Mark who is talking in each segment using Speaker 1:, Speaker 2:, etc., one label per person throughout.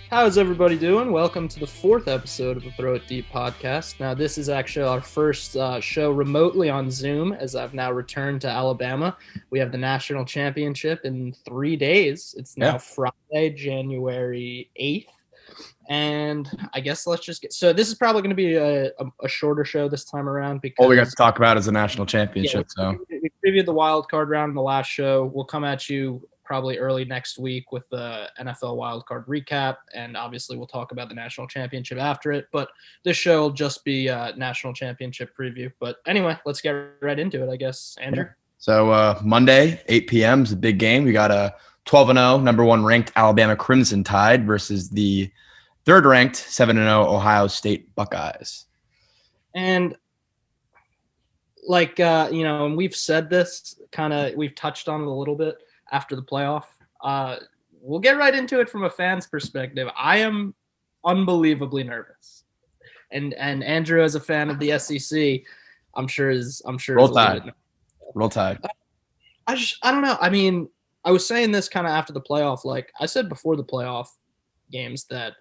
Speaker 1: How's everybody doing? Welcome to the fourth episode of the Throw It Deep podcast. Now, this is actually our first show remotely on Zoom, as I've now returned to Alabama. We have the national championship in 3 days. It's now Friday, January 8th. And I guess let's just get – so this is probably going to be a shorter show this time around because –
Speaker 2: all we got to talk about is the national championship.
Speaker 1: We previewed the wild card round in the last show. We'll come at you probably early next week with the NFL wildcard recap, and obviously we'll talk about the national championship after it, but this show will just be a national championship preview. But anyway, let's get right into it, I guess. Andrew?
Speaker 2: So Monday, 8 p.m. is a big game. We got a 12-0, number one ranked Alabama Crimson Tide versus the third-ranked 7-0 Ohio State Buckeyes.
Speaker 1: And and we've said this, we've touched on it a little bit after the playoff. We'll get right into it from a fan's perspective. I am unbelievably nervous. And Andrew, as a fan of the SEC, I'm sure
Speaker 2: Roll Tide.
Speaker 1: I don't know. I mean, I was saying this kind of after the playoff. Like I said before the playoff games that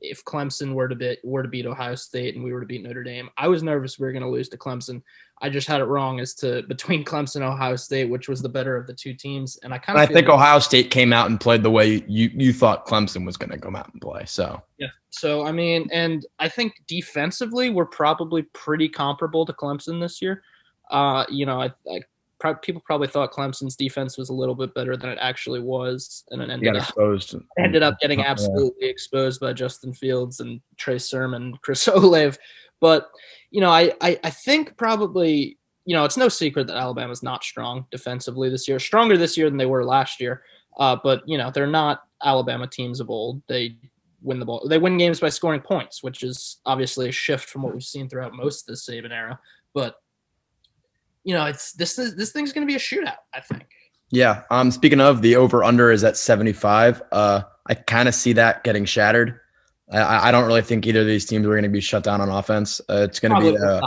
Speaker 1: if Clemson were to beat Ohio State and we were to beat Notre Dame, I was nervous we were going to lose to Clemson. I just had it wrong as to between Clemson and Ohio State, which was the better of the two teams. And I
Speaker 2: think Ohio State came out and played the way you thought Clemson was going to come out and play. So
Speaker 1: yeah. So I mean, and I think defensively we're probably pretty comparable to Clemson this year. People probably thought Clemson's defense was a little bit better than it actually was, and it ended up getting absolutely exposed by Justin Fields and Trey Sermon, Chris Olave. But I think probably it's no secret that Alabama's not strong defensively this year, stronger this year than they were last year. But they're not Alabama teams of old. They win the ball. They win games by scoring points, which is obviously a shift from what we've seen throughout most of the Saban era. But this thing's going to be a shootout, I think.
Speaker 2: Yeah. Speaking of, the over/under is at 75. I kind of see that getting shattered. I don't really think either of these teams are going to be shut down on offense. It's going to be
Speaker 1: the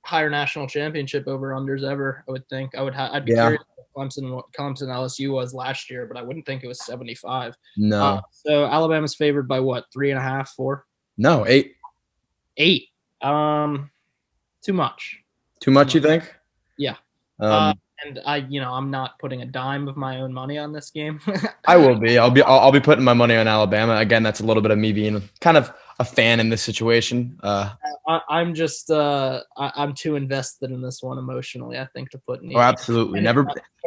Speaker 1: higher national championship over/unders ever. I would think. I'd be curious what Clemson LSU was last year, but I wouldn't think it was 75.
Speaker 2: No.
Speaker 1: So Alabama's favored by what? 3.5, 4?
Speaker 2: No, 8.
Speaker 1: 8. Too much.
Speaker 2: Too much, you think?
Speaker 1: Yeah. And I'm not putting a dime of my own money on this game.
Speaker 2: I will be. I'll be putting my money on Alabama. Again, that's a little bit of me being kind of a fan in this situation.
Speaker 1: I'm just I'm too invested in this one emotionally, I think, to put in.
Speaker 2: Oh, absolutely.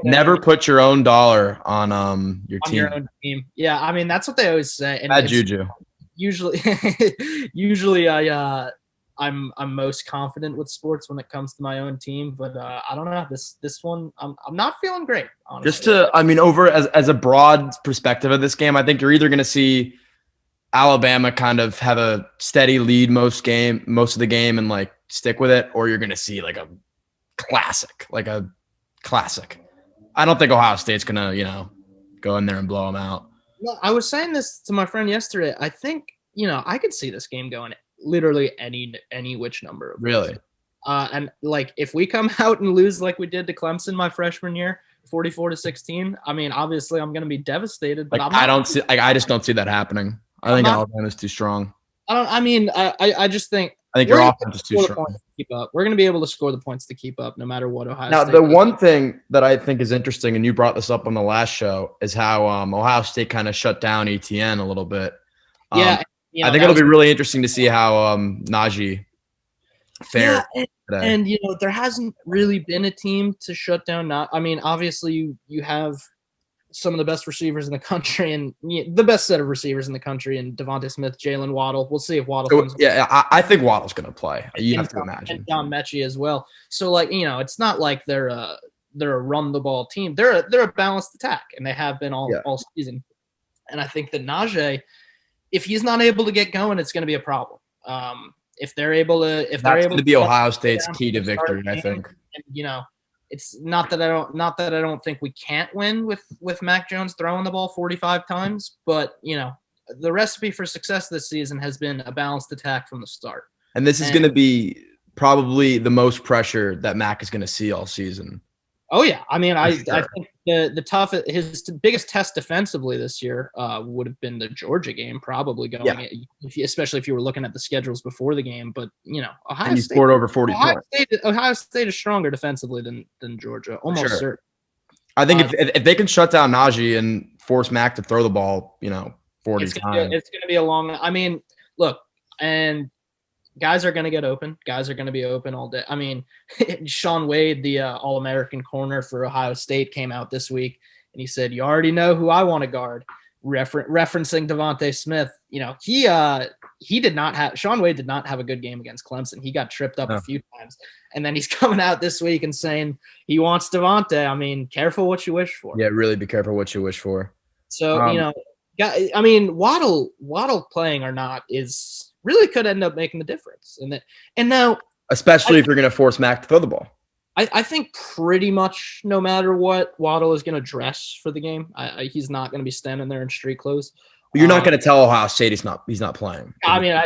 Speaker 2: Never put your own dollar on your team.
Speaker 1: Your own team. Yeah, I mean that's what they always say. And
Speaker 2: bad juju.
Speaker 1: Usually I'm most confident with sports when it comes to my own team, but I don't know this one. I'm not feeling great. Honestly.
Speaker 2: Over as a broad perspective of this game, I think you're either going to see Alabama kind of have a steady lead most of the game and like stick with it, or you're going to see like a classic. I don't think Ohio State's going to go in there and blow them out.
Speaker 1: Well, I was saying this to my friend yesterday. I think I could see this game going literally any which number of
Speaker 2: really
Speaker 1: ways. And like if we come out and lose like we did to Clemson my freshman year, 44-16, I mean obviously I'm going to be devastated, but
Speaker 2: I just don't see that happening. I think Alabama's too strong.
Speaker 1: I just think
Speaker 2: your offense is too strong
Speaker 1: to keep up. We're going to be able to score the points to keep up no matter what Ohio State.
Speaker 2: Now, the one thing that I think is interesting, and you brought this up on the last show, is how Ohio State kind of shut down ETN a little bit.
Speaker 1: Yeah.
Speaker 2: I think it'll be really interesting to see how Najee fared today.
Speaker 1: And there hasn't really been a team to shut down. Obviously you have some of the best receivers in the country and the best set of receivers in the country, and Devontae Smith, Jalen Waddle. We'll see if Waddle comes.
Speaker 2: Yeah, I think Waddle's going to play. You have to imagine.
Speaker 1: And John Mechie as well. So it's not like they're a run the ball team. They're a balanced attack, and they have been all season. And I think that Najee, if he's not able to get going, it's going to be a problem. If they're able to,
Speaker 2: that's going to be Ohio State's key to victory, I think.
Speaker 1: And, it's not that I don't think we can't win with Mac Jones throwing the ball 45 times, but the recipe for success this season has been a balanced attack from the start.
Speaker 2: And this is going to be probably the most pressure that Mac is going to see all season.
Speaker 1: Oh yeah, I mean, I think his biggest test defensively this year would have been the Georgia game, probably especially if you were looking at the schedules before the game. But
Speaker 2: Ohio State scored over 40 points.
Speaker 1: Ohio State is stronger defensively than Georgia, almost certain.
Speaker 2: I think if they can shut down Najee and force Mac to throw the ball, 40 times,
Speaker 1: it's going to be a long. I mean, look, and guys are going to get open. Guys are going to be open all day. I mean, Shaun Wade, the All-American corner for Ohio State, came out this week and he said, "You already know who I want to guard." Referencing Devontae Smith. He did not have. Shaun Wade did not have a good game against Clemson. He got tripped up a few times, and then he's coming out this week and saying he wants Devontae. I mean, careful what you wish for.
Speaker 2: Yeah, really be careful what you wish for.
Speaker 1: So I mean, Waddle playing or not is. Really could end up making the difference. And now,
Speaker 2: especially if you're going to force Mac to throw the ball.
Speaker 1: I think pretty much no matter what, Waddle is going to dress for the game. He's not going to be standing there in street clothes.
Speaker 2: But you're not going to tell Ohio State he's not playing.
Speaker 1: I mean,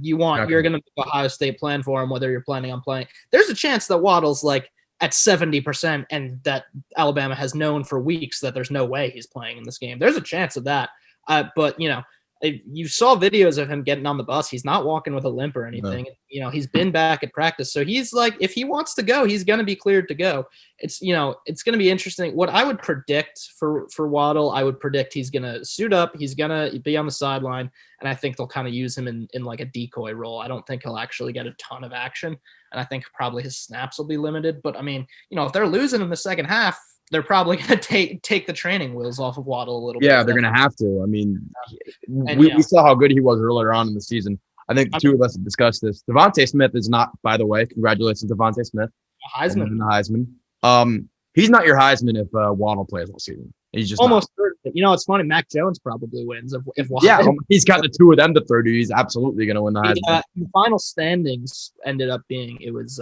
Speaker 1: you're going to make Ohio State plan for him, whether you're planning on playing. There's a chance that Waddle's like at 70% and that Alabama has known for weeks that there's no way he's playing in this game. There's a chance of that. But you saw videos of him getting on the bus. He's not walking with a limp or anything. No. He's been back at practice. So he's like, if he wants to go, he's going to be cleared to go. It's going to be interesting. What I would predict for Waddle, I would predict he's going to suit up. He's going to be on the sideline. And I think they'll kind of use him in like a decoy role. I don't think he'll actually get a ton of action. And I think probably his snaps will be limited. But I mean, if they're losing in the second half, they're probably going to take the training wheels off of Waddle a little bit.
Speaker 2: Yeah, they're going to have to. I mean, we saw how good he was earlier on in the season. I think the two of us have discussed this. Devontae Smith is not, by the way, congratulations to Devontae Smith. Heisman. He's not your Heisman if Waddle plays all season. He's just
Speaker 1: almost third. It's funny. Mac Jones probably wins if Waddle.
Speaker 2: Yeah, he's got the two of them to third. He's absolutely going to win the Heisman.
Speaker 1: The final standings ended up being it was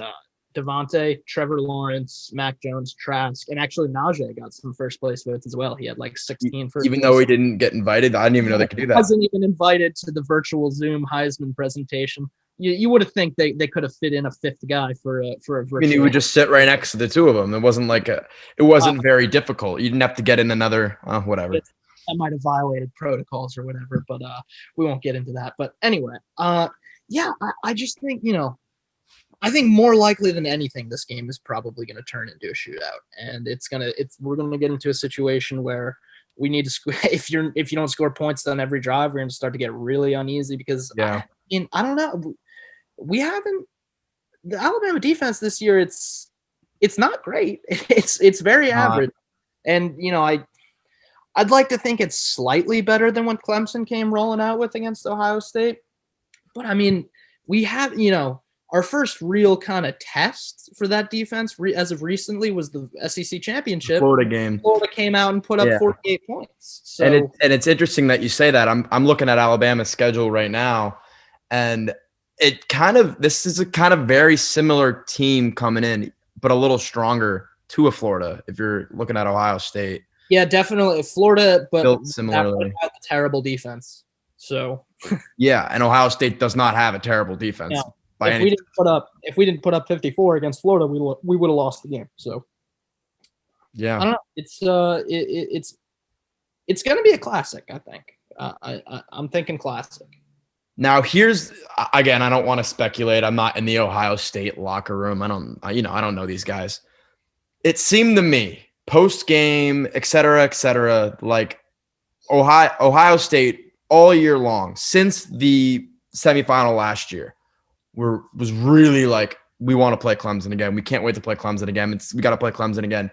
Speaker 1: Devontae, Trevor Lawrence, Mac Jones, Trask, and actually Najee got some first place votes as well. He had like 16 first
Speaker 2: Even though he didn't get invited, I didn't even know they could do that. He
Speaker 1: wasn't even invited to the virtual Zoom Heisman presentation. You would have think they could have fit in a fifth guy for a virtual.
Speaker 2: I mean, he would just sit right next to the two of them. It wasn't very difficult. You didn't have to get in another whatever.
Speaker 1: That might have violated protocols or whatever, but we won't get into that. But anyway, I just think I think more likely than anything, this game is probably going to turn into a shootout, and we're going to get into a situation where we need to score. If you don't score points on every drive, we're going to start to get really uneasy because I don't know. The Alabama defense this year. It's not great. It's very average, and I'd like to think it's slightly better than what Clemson came rolling out with against Ohio State, but I mean we have our first real kind of test for that defense as of recently was the SEC championship.
Speaker 2: Florida game.
Speaker 1: Florida came out and put up 48 points. So,
Speaker 2: and it's interesting that you say that. I'm looking at Alabama's schedule right now, and this is a kind of very similar team coming in, but a little stronger to a Florida if you're looking at Ohio State.
Speaker 1: Yeah, definitely. Florida, but
Speaker 2: built similarly.
Speaker 1: Had a terrible defense. So
Speaker 2: yeah, and Ohio State does not have a terrible defense.
Speaker 1: No. If we didn't put up 54 against Florida, we would have lost the game. So
Speaker 2: yeah,
Speaker 1: I don't know. It's going to be a classic. I think. I'm thinking classic.
Speaker 2: Now here's again. I don't want to speculate. I'm not in the Ohio State locker room. I don't know these guys. It seemed to me post game, et cetera, like Ohio State all year long since the semifinal last year. Was really like, we want to play Clemson again. We can't wait to play Clemson again. We got to play Clemson again.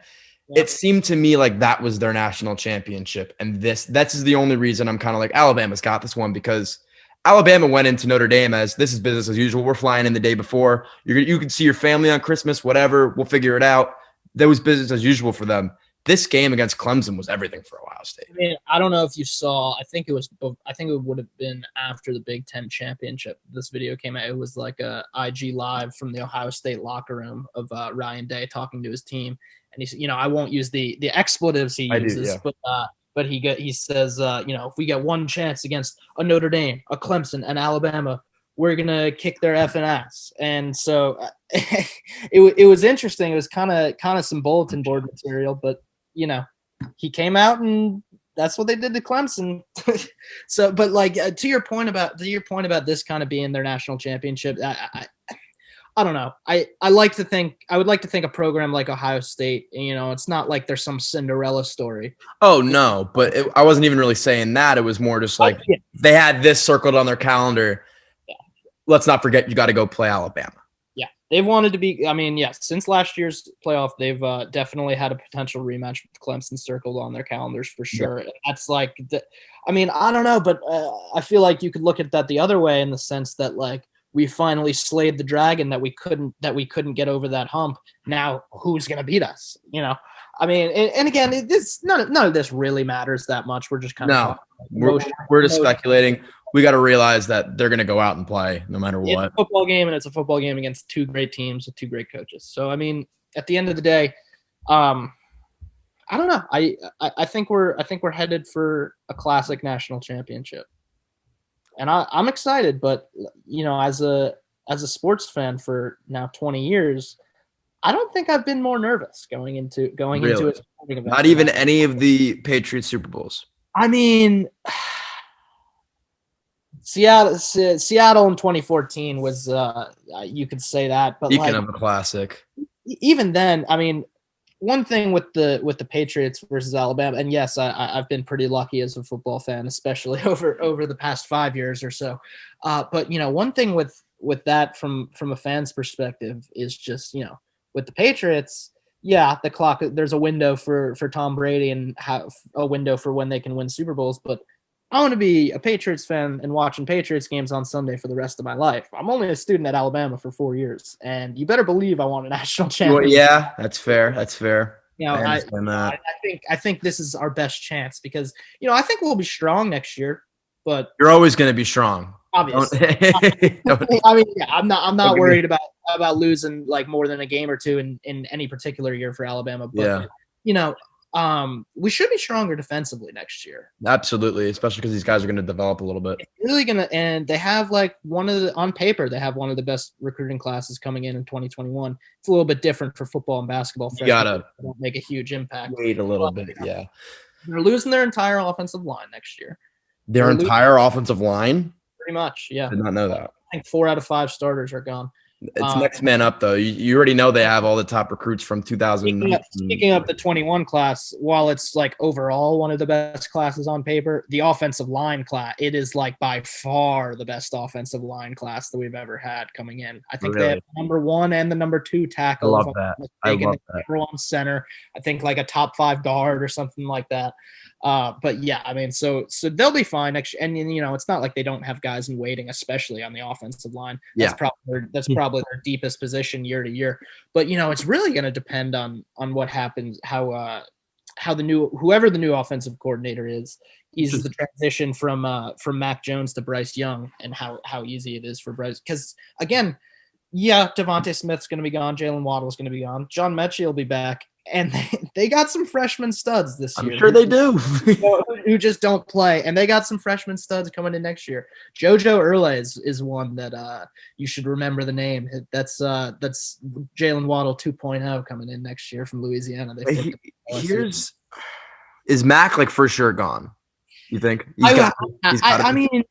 Speaker 2: Yeah. It seemed to me like that was their national championship. And that's the only reason I'm kind of like, Alabama's got this one, because Alabama went into Notre Dame as this is business as usual. We're flying in the day before. You can see your family on Christmas, whatever. We'll figure it out. That was business as usual for them. This game against Clemson was everything for Ohio State.
Speaker 1: I mean, I don't know if you saw. I think it would have been after the Big Ten championship. This video came out. It was like a IG live from the Ohio State locker room of Ryan Day talking to his team, and he said, I won't use the expletives he uses, but he says, if we get one chance against a Notre Dame, a Clemson, and Alabama, we're gonna kick their effing ass. And so it was interesting. It was kind of some bulletin board material, but he came out and that's what they did to Clemson. So, but like to your point about this kind of being their national championship, I don't know. I would like to think a program like Ohio State, it's not like there's some Cinderella story.
Speaker 2: Oh no, but I wasn't even really saying that. It was more just like they had this circled on their calendar. Yeah. Let's not forget, you got to go play Alabama.
Speaker 1: Yeah, they've wanted to be. I mean, yes, since last year's playoff, they've definitely had a potential rematch with Clemson circled on their calendars for sure. Yeah. That's like, I mean, I don't know, but I feel like you could look at that the other way in the sense that like, we finally slayed the dragon that we couldn't get over that hump. Now who's going to beat us? I mean, and again, none of this really matters that much. We're just kind of
Speaker 2: we're just speculating. We got to realize that they're going to go out and play no matter what.
Speaker 1: It's a football game, and it's a football game against two great teams with two great coaches. So I mean, at the end of the day, I don't know. I think we're headed for a classic national championship. And I'm excited, but as a sports fan for now 20 years, I don't think I've been more nervous going into a sporting event.
Speaker 2: Not even any of the Patriots Super Bowls.
Speaker 1: I mean, Seattle in 2014 was you could say that, but
Speaker 2: speaking of a classic,
Speaker 1: even then, I mean, one thing with the Patriots versus Alabama, and yes, I've been pretty lucky as a football fan, especially over the past 5 years or so. But one thing with that from a fan's perspective is just with the Patriots, yeah, the clock. There's a window for Tom Brady and have a window for when they can win Super Bowls, but I want to be a Patriots fan and watching Patriots games on Sunday for the rest of my life. I'm only a student at Alabama for 4 years, and you better believe I want a national championship.
Speaker 2: Well, yeah, that's fair. That's fair.
Speaker 1: I think this is our best chance because I think we'll be strong next year. But
Speaker 2: you're always going to be strong.
Speaker 1: Obviously, I mean, yeah, I'm not worried about losing like more than a game or two in any particular year for Alabama. But we should be stronger defensively next year.
Speaker 2: Absolutely, especially because these guys are going to develop a little bit.
Speaker 1: It's really going to, and they have like on paper, they have one of the best recruiting classes coming in 2021. It's a little bit different for football and basketball.
Speaker 2: You gotta
Speaker 1: make a huge impact.
Speaker 2: Wait a little bit, yeah.
Speaker 1: They're losing their entire offensive line next year.
Speaker 2: Their entire offensive line?
Speaker 1: Pretty much, yeah.
Speaker 2: I did not know that.
Speaker 1: I think 4 out of 5 starters are gone.
Speaker 2: It's next man up, though. You already know they have all the top recruits from 2019.
Speaker 1: Speaking of the 21 class, while it's like overall one of the best classes on paper, the offensive line class, it is like by far the best offensive line class that we've ever had coming in. I think they have the number 1 and the number 2 tackle.
Speaker 2: I love that. I love that.
Speaker 1: Number 1 center. I think like a top 5 guard or something like that. But yeah, I mean, so they'll be fine next year. And it's not like they don't have guys in waiting, especially on the offensive line. That's probably their deepest position year to year. But it's really going to depend on what happens, how whoever the new offensive coordinator is, eases the transition from Mac Jones to Bryce Young, and how easy it is for Bryce. Because again, yeah, Devontae Smith's going to be gone, Jalen Waddle's going to be gone, John Mechie will be back. And they got some freshman studs this year.
Speaker 2: I'm sure they do.
Speaker 1: Who just don't play. And they got some freshman studs coming in next year. JoJo Earle is one that you should remember the name. That's Jalen Waddle 2.0 coming in next year from Louisiana.
Speaker 2: Is Mac like for sure gone? You think?
Speaker 1: I mean,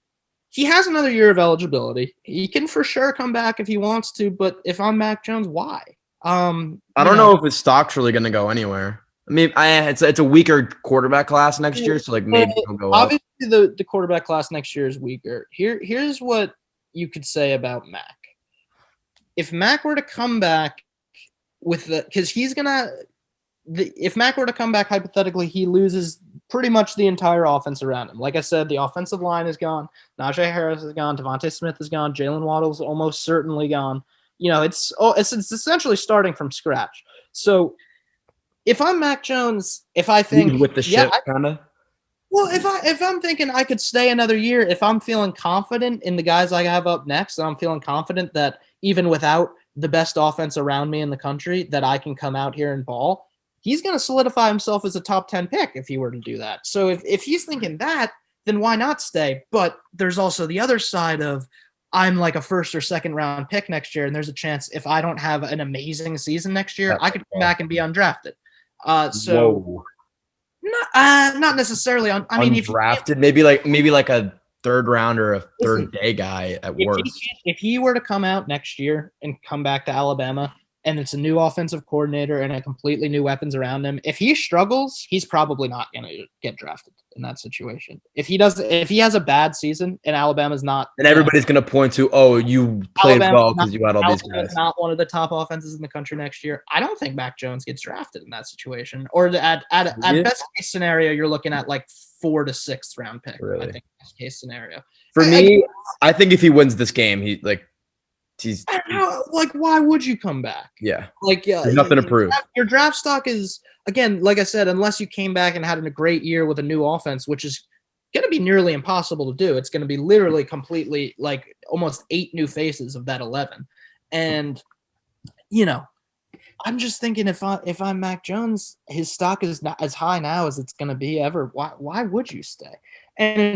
Speaker 1: he has another year of eligibility. He can for sure come back if he wants to. But if I'm Mac Jones, why?
Speaker 2: I don't know if his stock's really going to go anywhere. I mean, it's a weaker quarterback class next year, so like maybe he'll go up.
Speaker 1: Obviously, the quarterback class next year is weaker. Here's what you could say about Mac. If Mac were to come back if Mac were to come back hypothetically, he loses pretty much the entire offense around him. Like I said, the offensive line is gone. Najee Harris is gone. Devontae Smith is gone. Jalen Waddle's almost certainly gone. It's essentially starting from scratch. So if I'm Mac Jones, if I think
Speaker 2: with the ship kind of,
Speaker 1: well, if I'm thinking I could stay another year, if I'm feeling confident in the guys I have up next, and I'm feeling confident that even without the best offense around me in the country, that I can come out here and ball, he's going to solidify himself as a top 10 pick if he were to do that. So if he's thinking that, then why not stay? But there's also the other side of, I'm like a first or second round pick next year, and there's a chance if I don't have an amazing season next year, I could come back and be undrafted. So not necessarily. I mean,
Speaker 2: undrafted, maybe like a third round or a third day guy at worst.
Speaker 1: If he were to come out next year and come back to Alabama, and it's a new offensive coordinator and a completely new weapons around him, if he struggles, he's probably not going to get drafted in that situation. If he has a bad season and Alabama's not,
Speaker 2: and everybody's going to point to, oh, you played well because you had all these guys.
Speaker 1: Not one of the top offenses in the country next year. I don't think Mac Jones gets drafted in that situation. Or at best case scenario, you're looking at like 4th to 6th round pick.
Speaker 2: Really?
Speaker 1: I think best case scenario.
Speaker 2: For me, I think if he wins this game, he's
Speaker 1: like, why would you come back?
Speaker 2: Yeah.
Speaker 1: Like,
Speaker 2: there's nothing to prove.
Speaker 1: Your draft stock is, again, like I said, unless you came back and had a great year with a new offense, which is going to be nearly impossible to do. It's going to be literally completely like almost 8 new faces of that 11. And, I'm just thinking if I'm Mac Jones, his stock is not as high now as it's going to be ever. Why would you stay? And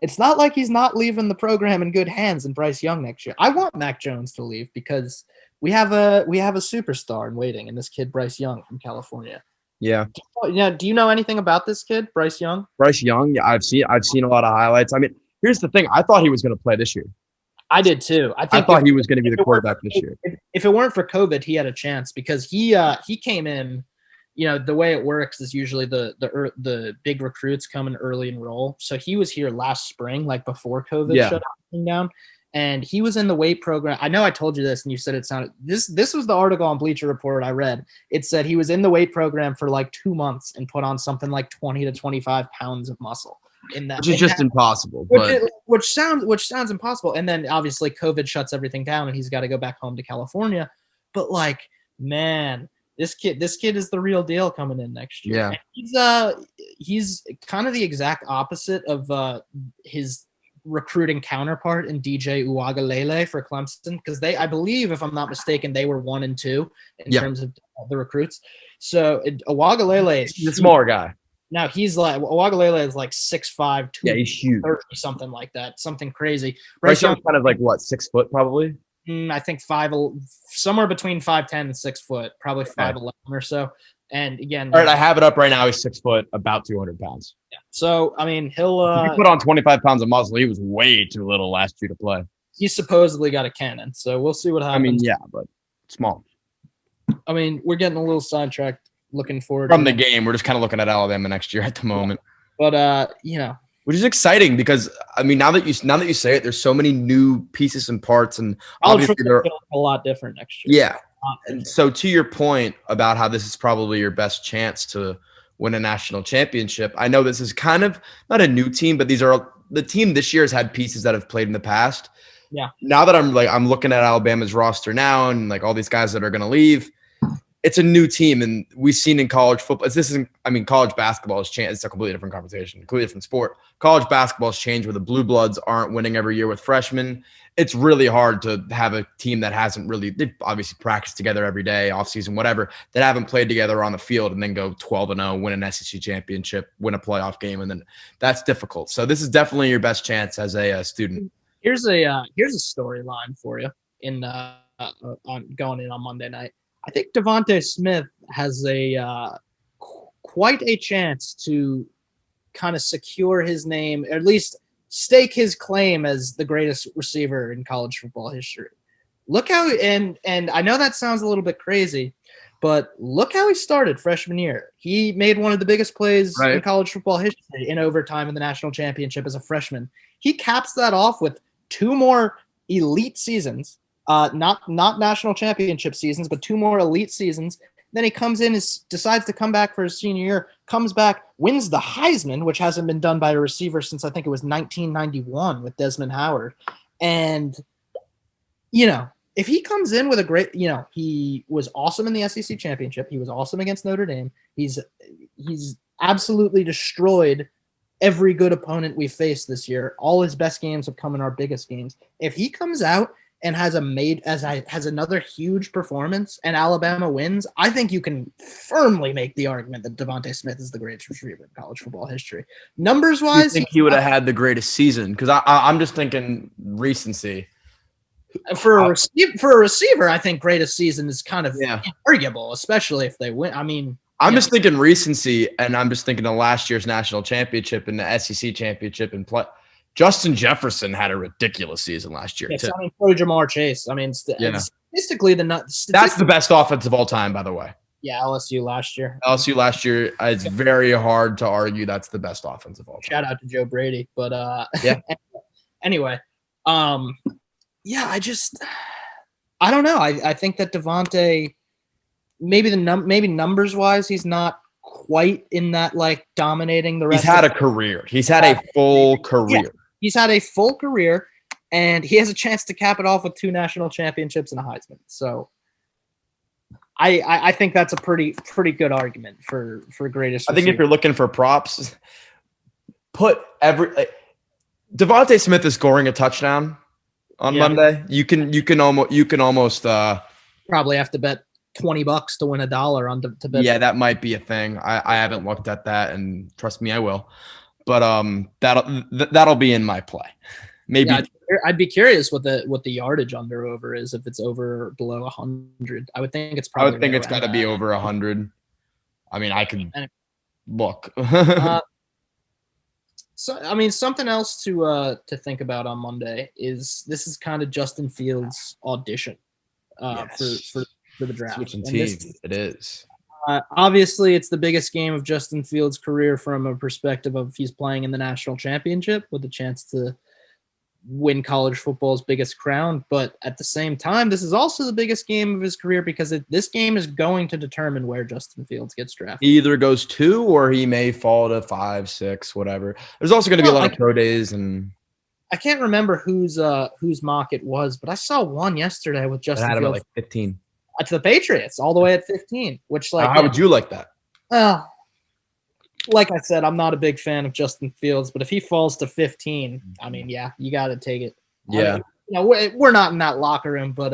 Speaker 1: it's not like he's not leaving the program in good hands in Bryce Young next year. I want Mac Jones to leave because we have a superstar in waiting in this kid, Bryce Young from California.
Speaker 2: Yeah.
Speaker 1: Do you know anything about this kid, Bryce Young?
Speaker 2: Bryce Young, yeah, I've seen a lot of highlights. I mean, here's the thing. I thought he was going to play this year.
Speaker 1: I did too.
Speaker 2: I thought he was going to be the quarterback this year.
Speaker 1: If it weren't for COVID, he had a chance because he came in. The way it works is usually the big recruits come in early and roll. So he was here last spring, like before COVID shut everything down, and he was in the weight program. I know I told you this, and you said it sounded this. This was the article on Bleacher Report I read. It said he was in the weight program for like 2 months and put on something like 20 to 25 pounds of muscle.
Speaker 2: Which is just impossible.
Speaker 1: Which sounds impossible. And then obviously COVID shuts everything down, and he's got to go back home to California. But like, man. This kid is the real deal coming in next year.
Speaker 2: Yeah,
Speaker 1: he's kind of the exact opposite of his recruiting counterpart in DJ Uiagalelei for Clemson, because I believe, if I'm not mistaken, they were 1 and 2 in terms of the recruits. So Uiagalelei is
Speaker 2: the smaller guy.
Speaker 1: Now Uiagalelei is like 6'5", 230,
Speaker 2: he's huge, something
Speaker 1: like that, something crazy.
Speaker 2: Bryce Young's kind of like what, 6 foot probably.
Speaker 1: I think somewhere between 5'10" and 6 foot, probably 5'11" or so. And again,
Speaker 2: all right, I have it up right now. He's 6 foot, about 200 pounds.
Speaker 1: Yeah. So I mean, he'll
Speaker 2: he put on 25 pounds of muscle. He was way too little last year to play.
Speaker 1: He's supposedly got a cannon, so we'll see what happens.
Speaker 2: I mean, yeah, but small.
Speaker 1: I mean, we're getting a little sidetracked. Looking forward
Speaker 2: from the game. We're just kind of looking at Alabama next year at the moment.
Speaker 1: But
Speaker 2: which is exciting because I mean, now that you say it, there's so many new pieces and parts, and obviously they're
Speaker 1: a lot different next year.
Speaker 2: Yeah, and so to your point about how this is probably your best chance to win a national championship, I know this is kind of not a new team, but the team this year has had pieces that have played in the past.
Speaker 1: Yeah.
Speaker 2: Now that I'm looking at Alabama's roster now, and like all these guys that are going to leave. It's a new team, and we've seen in college football. College basketball has changed. It's a completely different conversation, completely different sport. College basketball has changed where the blue bloods aren't winning every year with freshmen. It's really hard to have a team that hasn't really, they've obviously practiced together every day, off season, whatever, that haven't played together on the field and then go 12-0, win an SEC championship, win a playoff game, and then that's difficult. So this is definitely your best chance as a student.
Speaker 1: Here's a storyline for you going in on Monday night. I think Devontae Smith has quite a chance to kind of secure his name, or at least stake his claim as the greatest receiver in college football history. Look how, and I know that sounds a little bit crazy, but look how he started freshman year. He made one of the biggest plays in college football history in overtime in the national championship as a freshman. He caps that off with 2 more elite seasons. Not national championship seasons, but 2 more elite seasons. Then he comes in, decides to come back for his senior year, comes back, wins the Heisman, which hasn't been done by a receiver since I think it was 1991 with Desmond Howard. And, if he comes in with a great, he was awesome in the SEC championship. He was awesome against Notre Dame. He's absolutely destroyed every good opponent we faced this year. All his best games have come in our biggest games. If he comes out and has another huge performance and Alabama wins, I think you can firmly make the argument that DeVonta Smith is the greatest receiver in college football history. Numbers wise,
Speaker 2: I think he would have had the greatest season because I'm just thinking recency.
Speaker 1: For a receiver, I think greatest season is kind of arguable, especially if they win. I mean,
Speaker 2: I'm just thinking recency, and I'm just thinking of last year's national championship and the SEC championship and play. Justin Jefferson had a ridiculous season last year, too.
Speaker 1: I mean, so did Ja'Marr Chase. I mean, statistically,
Speaker 2: that's the best offense of all time, by the way.
Speaker 1: Yeah, LSU last year.
Speaker 2: It's very hard to argue that's the best offense of all time.
Speaker 1: Shout out to Joe Brady. But anyway, I don't know. I think that DeVonta, maybe numbers wise, he's not quite in that like dominating the rest.
Speaker 2: He's had a career. He's had a full career.
Speaker 1: Yeah. He's had a full career, and he has a chance to cap it off with 2 national championships and a Heisman. So I think that's a pretty good argument for greatest receiver.
Speaker 2: I think if you're looking for props, put DeVonta Smith is scoring a touchdown on Monday. You can almost
Speaker 1: probably have to bet $20 to win $1 on to bet.
Speaker 2: Yeah, that might be a thing. I haven't looked at that, and trust me, I will. But that'll be in my play. Maybe
Speaker 1: I'd be curious what the yardage under over is, if it's over or below 100. I would think it's probably.
Speaker 2: I would think it's got to be over 100. I mean, I could look.
Speaker 1: So I mean, something else to think about on Monday is this is kind of Justin Fields' audition for the draft.
Speaker 2: Switching team, it is.
Speaker 1: Obviously, it's the biggest game of Justin Fields' career from a perspective of he's playing in the national championship with a chance to win college football's biggest crown. But at the same time, this is also the biggest game of his career because this game is going to determine where Justin Fields gets drafted.
Speaker 2: He either goes 2 or he may fall to 5, 6, whatever. There's also going to be a lot of pro days, and
Speaker 1: I can't remember whose mock it was, but I saw one yesterday with Justin Fields.
Speaker 2: Had him at like 15.
Speaker 1: To the Patriots, all the way at 15, which
Speaker 2: how would you like that?
Speaker 1: Like I said, I'm not a big fan of Justin Fields, but if he falls to 15, I mean, you got to take it.
Speaker 2: Yeah.
Speaker 1: I mean, we're not in that locker room, but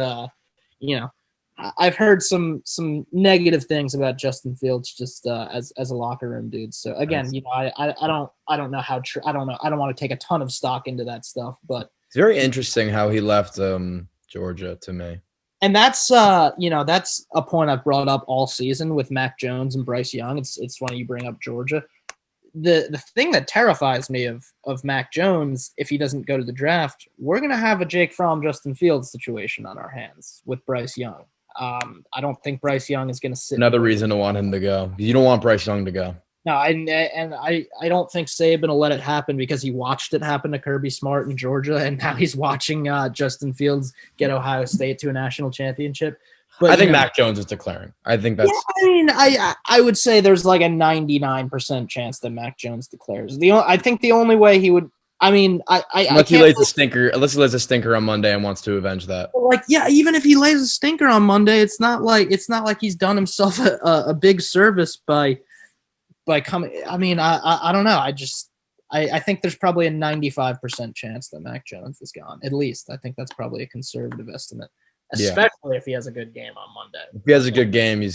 Speaker 1: I've heard some negative things about Justin Fields just as a locker room dude. So again, I don't know how true. I don't know. I don't want to take a ton of stock into that stuff, but
Speaker 2: it's very interesting how he left Georgia to me.
Speaker 1: And that's that's a point I've brought up all season with Mac Jones and Bryce Young. It's funny you bring up Georgia. The thing that terrifies me of Mac Jones, if he doesn't go to the draft, we're gonna have a Jake Fromm, Justin Fields situation on our hands with Bryce Young. I don't think Bryce Young is gonna sit.
Speaker 2: Another reason to want him to go. You don't want Bryce Young to go.
Speaker 1: No, and I don't think Saban will let it happen because he watched it happen to Kirby Smart in Georgia, and now he's watching Justin Fields get Ohio State to a national championship. But
Speaker 2: I think Mac Jones is declaring. I think that's.
Speaker 1: Yeah, I mean, I would say there's like a 99% chance that Mac Jones declares. I think the only way he would. I mean,
Speaker 2: unless he lays a stinker on Monday and wants to avenge that.
Speaker 1: Like, yeah, even if he lays a stinker on Monday, it's not like he's done himself a big service by coming. I mean, I don't know. I think there's probably a 95% chance that Mac Jones is gone. At least I think that's probably a conservative estimate, especially if he has a good game on Monday.
Speaker 2: If he has a good game,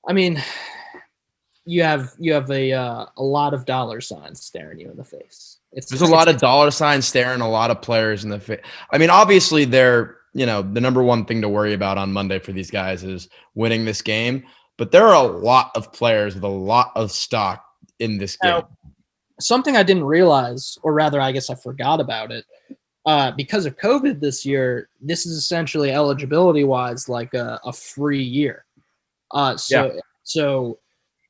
Speaker 1: I mean, you have a lot of dollar signs staring you in the face.
Speaker 2: There's a lot of dollar signs staring a lot of players in the face. I mean, obviously they're, the number one thing to worry about on Monday for these guys is winning this game. But there are a lot of players with a lot of stock in this game.
Speaker 1: Now, something I didn't realize, or rather, I guess I forgot about it, because of COVID this year, this is essentially eligibility-wise like a free year. So,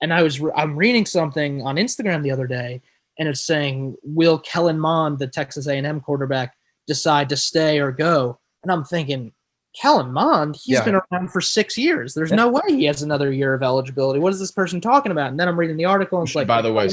Speaker 1: and I'm reading something on Instagram the other day, and it's saying, will Kellen Mond, the Texas A&M quarterback, decide to stay or go? And I'm thinking, Kellen Mond, he's been around for 6 years. There's no way he has another year of eligibility. What is this person talking about? And then I'm reading the article, and it's like,
Speaker 2: by the way,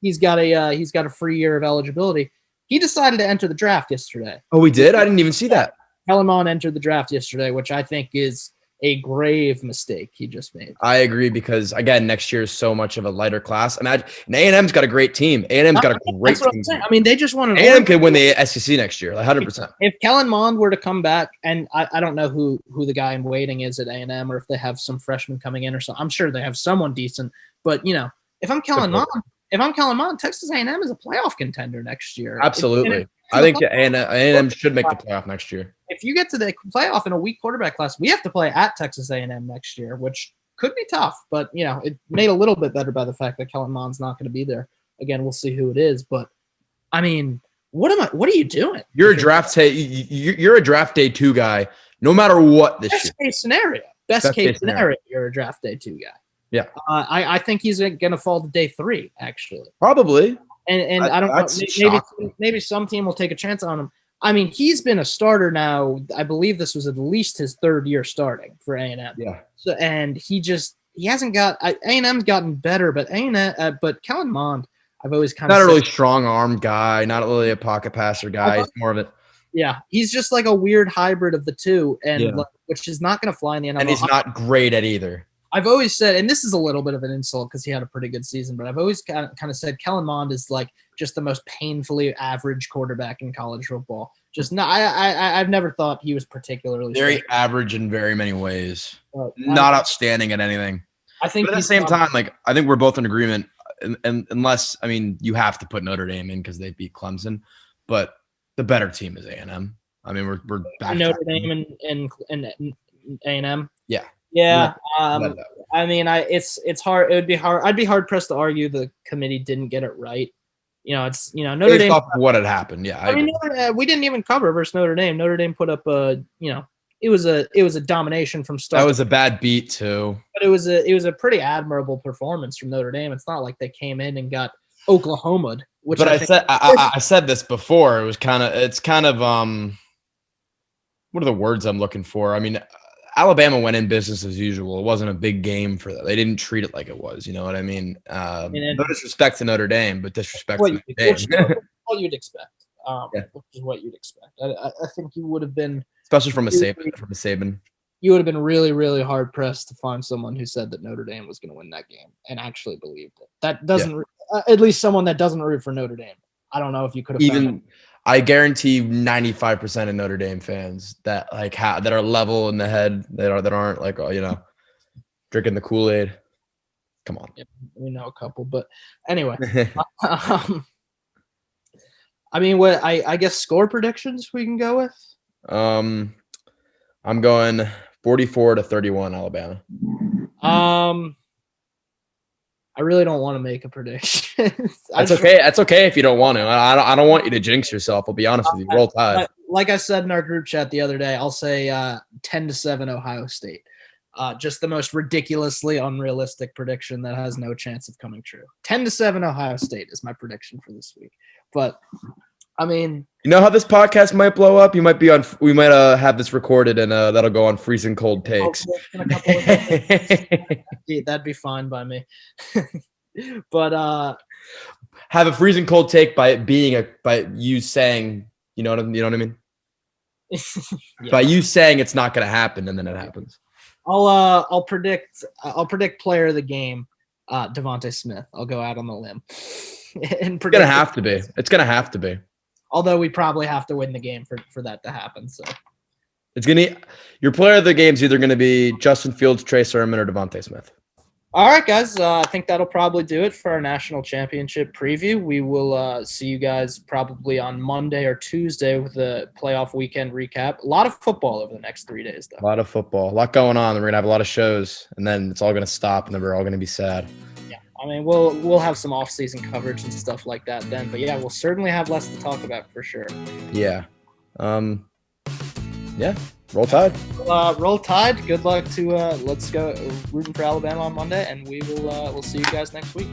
Speaker 1: he's got a free year of eligibility. He decided to enter the draft yesterday.
Speaker 2: Oh, he did? I didn't even see that.
Speaker 1: Kellen Mond entered the draft yesterday, which I think is a grave mistake he just made.
Speaker 2: I agree because, again, next year is so much of a lighter class. Imagine, and A&M's got a great team. A&M's got a great team.
Speaker 1: I mean, they just won an
Speaker 2: A&M could win the SEC next year, like 100%.
Speaker 1: If Kellen Mond were to come back, and I don't know who the guy in waiting is at A&M, or if they have some freshman coming in or something. I'm sure they have someone decent. But, if I'm Kellen Mond, Texas A&M is a playoff contender next year.
Speaker 2: Absolutely. I think A&M should make the playoff next year.
Speaker 1: If you get to the playoff in a weak quarterback class, we have to play at Texas A&M next year, which could be tough. But, it made a little bit better by the fact that Kellen Mond's not going to be there. Again, we'll see who it is. But, I mean, what are you doing?
Speaker 2: You're a draft day 2 guy, no matter what this year.
Speaker 1: Best case scenario, you're a draft day 2 guy.
Speaker 2: Yeah.
Speaker 1: I think he's going to fall to day 3, actually.
Speaker 2: Probably.
Speaker 1: And I don't know. Maybe some team will take a chance on him. I mean, he's been a starter now. I believe this was at least his 3rd year starting for A&M.
Speaker 2: Yeah.
Speaker 1: So, and he hasn't got A&M's gotten better, but but Kellen Mond, I've always kind of
Speaker 2: not a really strong arm guy, not really a pocket passer guy. He's more of it.
Speaker 1: Yeah, he's just like a weird hybrid of the two, and which is not going to fly in the NFL.
Speaker 2: And he's not great at either.
Speaker 1: I've always said, and this is a little bit of an insult because he had a pretty good season, but I've always kind of said Kellen Mond is like just the most painfully average quarterback in college football. Just not. I've never thought he was particularly
Speaker 2: very average in very many ways. Not outstanding at anything.
Speaker 1: I think
Speaker 2: but at the same time, like I think we're both in agreement. And unless you have to put Notre Dame in because they beat Clemson, but the better team is A&M. I mean, we're back
Speaker 1: Notre Dame and A&M.
Speaker 2: Yeah.
Speaker 1: Yeah, I mean, it's hard. It would be hard. I'd be hard pressed to argue the committee didn't get it right. Notre Dame.
Speaker 2: Off what had happened, yeah.
Speaker 1: I mean, we didn't even cover versus Notre Dame. Notre Dame put up it was a domination from start.
Speaker 2: That was a bad beat too.
Speaker 1: But it was a pretty admirable performance from Notre Dame. It's not like they came in and got Oklahomaed.
Speaker 2: But I said this before. It's kind of what are the words I'm looking for? I mean, Alabama went in business as usual. It wasn't a big game for them. They didn't treat it like it was. You know what I mean? No disrespect to Notre Dame, but disrespect to Notre Dame.
Speaker 1: What you'd expect. Which is what you'd expect. I think you would have been,
Speaker 2: especially from a Saban.
Speaker 1: You would have been really, really hard pressed to find someone who said that Notre Dame was going to win that game and actually believed it. That doesn't, at least someone that doesn't root for Notre Dame. I don't know if you could have
Speaker 2: even. I guarantee 95% of Notre Dame fans that that are level in the head that aren't like drinking the Kool-Aid. Come on,
Speaker 1: yeah, we know a couple, but anyway. I mean, what I guess score predictions we can go with.
Speaker 2: I'm going 44-31 Alabama.
Speaker 1: I really don't want to make a prediction.
Speaker 2: That's okay. That's okay if you don't want to. I don't want you to jinx yourself. I'll be honest with you. Roll Tide.
Speaker 1: Like I said in our group chat the other day, I'll say 10-7 Ohio State. Just the most ridiculously unrealistic prediction that has no chance of coming true. 10-7 Ohio State is my prediction for this week. But I mean,
Speaker 2: you know how this podcast might blow up? We might have this recorded and that'll go on Freezing Cold Takes.
Speaker 1: That'd be fine by me. But
Speaker 2: have a freezing cold take by you saying, you know what I mean? Yeah. By you saying it's not going to happen and then it happens.
Speaker 1: I'll predict player of the game, Devontae Smith. I'll go out on the limb.
Speaker 2: It's going to have to be. It's going to have to be.
Speaker 1: Although we probably have to win the game for that to happen. So
Speaker 2: it's your player of the game is either going to be Justin Fields, Trey Sermon, or Devontae Smith.
Speaker 1: All right, guys. I think that'll probably do it for our national championship preview. We will see you guys probably on Monday or Tuesday with the playoff weekend recap. A lot of football over the next 3 days, though.
Speaker 2: A lot of football. A lot going on. We're going to have a lot of shows, and then it's all going to stop, and then we're all going to be sad.
Speaker 1: I mean, we'll have some off-season coverage and stuff like that then. But, yeah, we'll certainly have less to talk about for sure.
Speaker 2: Yeah. Roll Tide.
Speaker 1: Roll Tide. Good luck to let's go rooting for Alabama on Monday, and we'll see you guys next week.